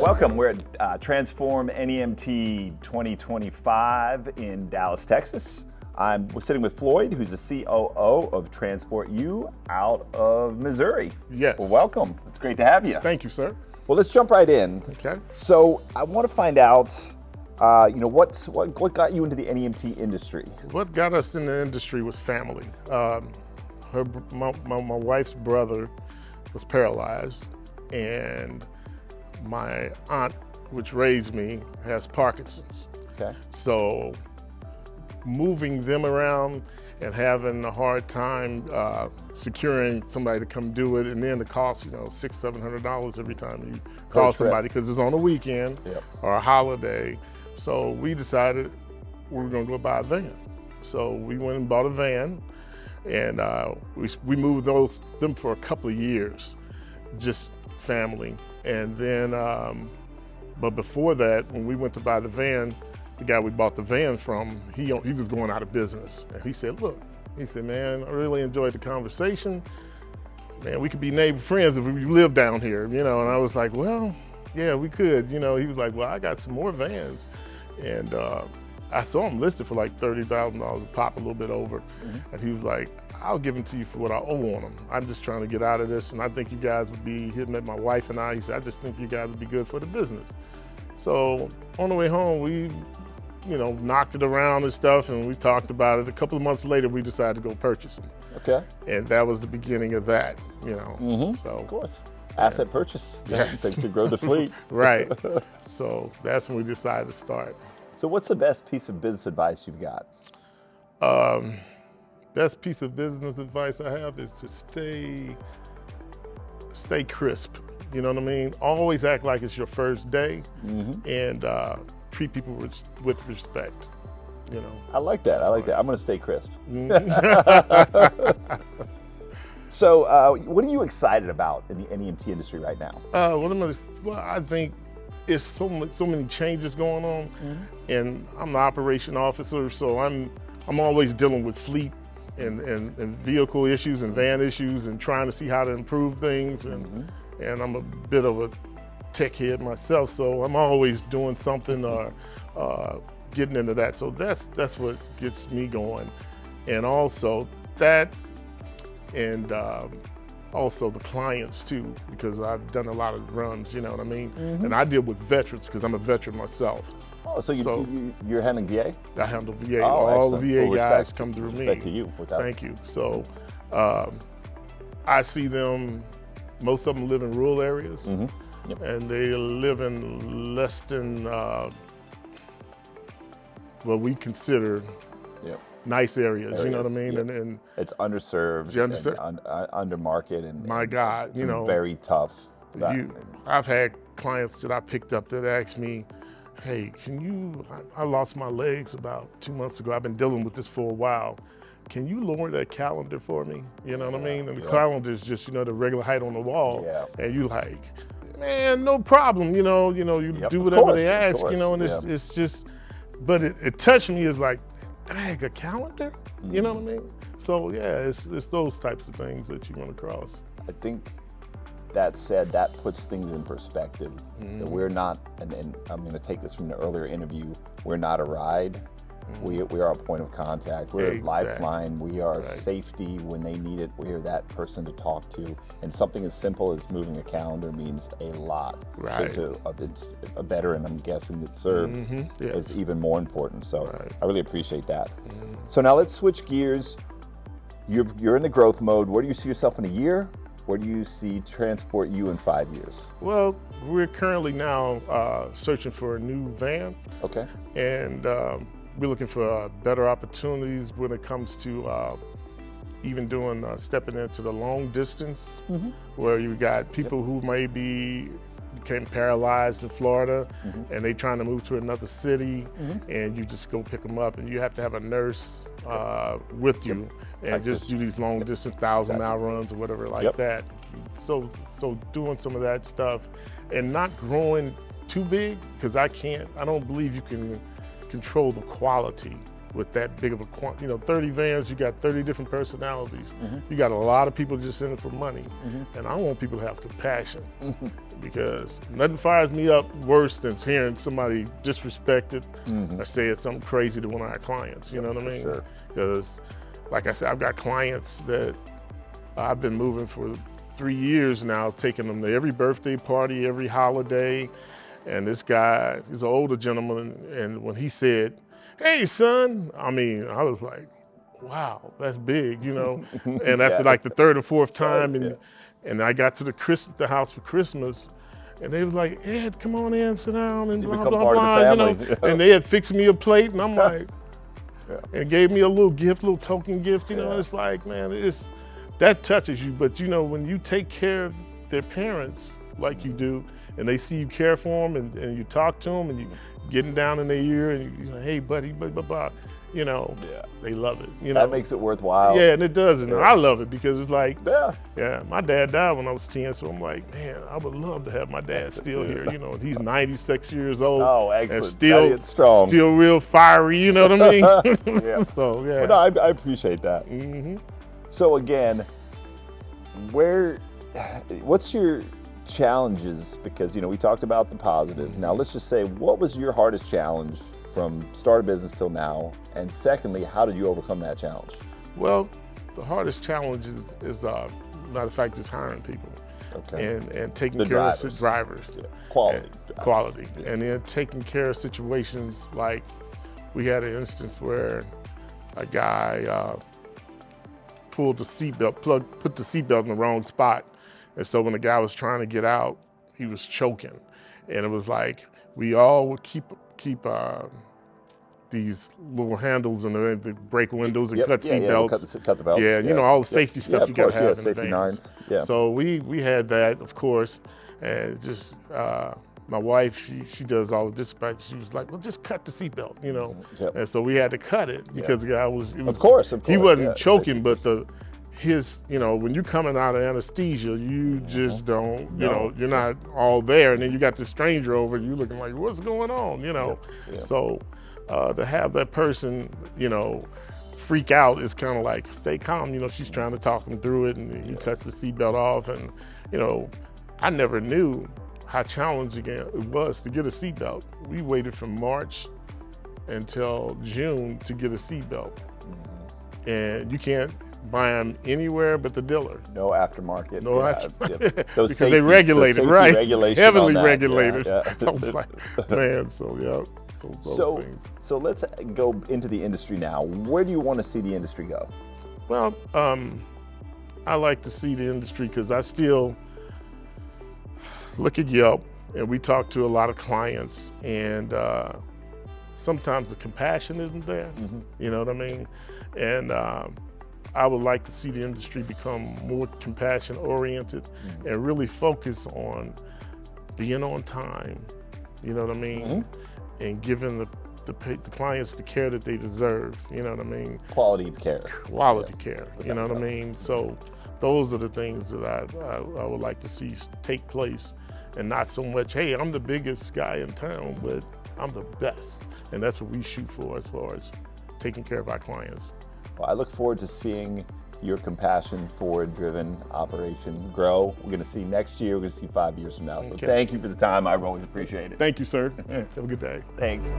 Welcome. We're at Transform NEMT 2025 in Dallas, Texas. We're sitting with Floyd, who's the COO of Transport-U out of Missouri. Yes. Well, welcome. It's great to have you. Thank you, sir. Well, let's jump right in. Okay. So I want to find out, what got you into the NEMT industry? What got us in the industry was family. My wife's brother was paralyzed, and my aunt, which raised me, has Parkinson's. Okay. So moving them around and having a hard time securing somebody to come do it, and then the cost, $600-700 every time you call somebody because it's on a weekend or a holiday. So we decided we were going to go buy a van. So we went and bought a van, and we moved them for a couple of years, just family. And then, but before that, when we went to buy the van, the guy we bought the van from, he was going out of business. And he said, man, I really enjoyed the conversation. Man, we could be neighbor friends if we lived down here, And I was like, well, yeah, we could. He was like, well, I got some more vans. And I saw them listed for like $30,000 a pop, a little bit over. And he was like, I'll give them to you for what I owe on them. I'm just trying to get out of this, and I think you guys would be, he met my wife and I, he said, I just think you guys would be good for the business. So on the way home, we, knocked it around and stuff, and we talked about it. A couple of months later, we decided to go purchase them. Okay. And that was the beginning of that, So, of course. Asset purchase. Yes. To grow the fleet. Right. So that's when we decided to start. So what's the best piece of business advice you've got? Best piece of business advice I have is to stay crisp. You know what I mean? Always act like it's your first day, and treat people with respect. I like that. I'm going to stay crisp. So, what are you excited about in the NEMT industry right now? I think it's so many changes going on, and I'm the operation officer, so I'm always dealing with fleet and vehicle issues and van issues and trying to see how to improve things, and I'm a bit of a tech head myself, so I'm always doing something or getting into that. So that's what gets me going, and also that, and also the clients too, because I've done a lot of runs, you know what I mean? And I deal with veterans because I'm a veteran myself. Oh, so you're handling VA? I handle VA. Oh, all excellent. the VA Full guys respect. come through me. Respect to you. Thank you. So I see them, most of them live in rural areas, and they live in less than what we consider nice areas, you know what I mean? And it's underserved, and under market, and my God, very tough. I've had clients that I picked up that asked me, hey, I lost my legs about 2 months ago. I've been dealing with this for a while. Can you lower that calendar for me? You know what I mean? And the calendar is just, the regular height on the wall. Yeah. And you like, man, no problem. You do whatever they ask, and it's just, but it touched me as like, dang, a calendar? You know what I mean? So yeah, it's those types of things that you run across. I think that said, that puts things in perspective. That we're not, and I'm going to take this from the earlier interview, we're not a ride. We are a point of contact. We're a lifeline. We are safety when they need it. We are that person to talk to. And something as simple as moving a calendar means a lot. Right. It's a veteran, I'm guessing, that serves is even more important. So I really appreciate that. So now let's switch gears. You're in the growth mode. Where do you see yourself in a year? Where do you see Transport-U in 5 years? Well, we're currently now searching for a new van. Okay. And we're looking for better opportunities when it comes to even doing stepping into the long distance, where you got people who maybe became paralyzed in Florida and they trying to move to another city, and you just go pick them up, and you have to have a nurse with you and just do these long distance 1,000-mile runs or whatever like that. So doing some of that stuff and not growing too big, because I don't believe you can control the quality with that big of a 30 vans, you got 30 different personalities. You got a lot of people just in it for money. And I want people to have compassion because nothing fires me up worse than hearing somebody disrespected or said something crazy to one of our clients, you know what I mean? Sure. Because like I said, I've got clients that I've been moving for 3 years now, taking them to every birthday party, every holiday. And this guy, he's an older gentleman, and when he said, "Hey, son," I mean, I was like, wow, that's big, you know? And after like the third or fourth time, and I got to the house for Christmas, and they was like, "Ed, come on in, sit down," and blah, blah, blah, you know? And they had fixed me a plate, and I'm like, and gave me a little gift, little token gift, you know? It's like, man, that touches you. But you know, when you take care of their parents like you do, and they see you care for them, and you talk to them, and you getting down in their ear, and you say, "Hey, buddy, blah, blah, blah," you know, they love it. You know, that makes it worthwhile. Yeah, and it does, and I love it because it's like, my dad died when I was 10, so I'm like, man, I would love to have my dad still here. You know, he's 96 years old. Oh, excellent. And strong. Still real fiery. You know what I mean? So yeah. Well, no, I appreciate that. So again, what's your challenges? Because, you know, we talked about the positive. Now let's just say, what was your hardest challenge from start of business till now? And secondly, how did you overcome that challenge? Well, the hardest challenge is matter of fact, just hiring people. And taking care of drivers. Quality. And then taking care of situations like we had an instance where a guy pulled the seatbelt, put the seatbelt in the wrong spot. And so when the guy was trying to get out, he was choking. And it was like, we all would keep these little handles in the brake windows and cut seatbelts. Cut the belts. Yeah, you know, all the safety stuff you gotta have in safety nines. So we had that, of course, and just my wife, she does all the dispatch. She was like, "Well, just cut the seatbelt," you know. And so we had to cut it because the guy was. Of course. He wasn't choking, but you know, when you're coming out of anesthesia, you just don't, you know, you're not all there, and then you got this stranger over, you looking like, what's going on, you know? So to have that person, you know, freak out is kind of like, stay calm, you know, she's trying to talk him through it, and he cuts the seatbelt off, and, you know, I never knew how challenging it was to get a seatbelt. We waited from March until June to get a seatbelt. And you can't buy them anywhere but the dealer. No aftermarket. No aftermarket. Because they regulated, right? Heavily regulated. I was like, man, so things. So let's go into the industry now. Where do you want to see the industry go? Well, I like to see the industry because I still look at Yelp, and we talk to a lot of clients, and sometimes the compassion isn't there. You know what I mean? And I would like to see the industry become more compassion oriented and really focus on being on time, you know what I mean? And giving the clients the care that they deserve, you know what I mean? Quality of care. Quality care, you know what I mean? So those are the things that I would like to see take place, and not so much, hey, I'm the biggest guy in town, but I'm the best. And that's what we shoot for as far as taking care of our clients. Well, I look forward to seeing your compassion forward-driven operation grow. We're going to see next year, we're going to see 5 years from now. So thank you for the time. I always appreciate it. Thank you, sir. Have a good day. Thanks.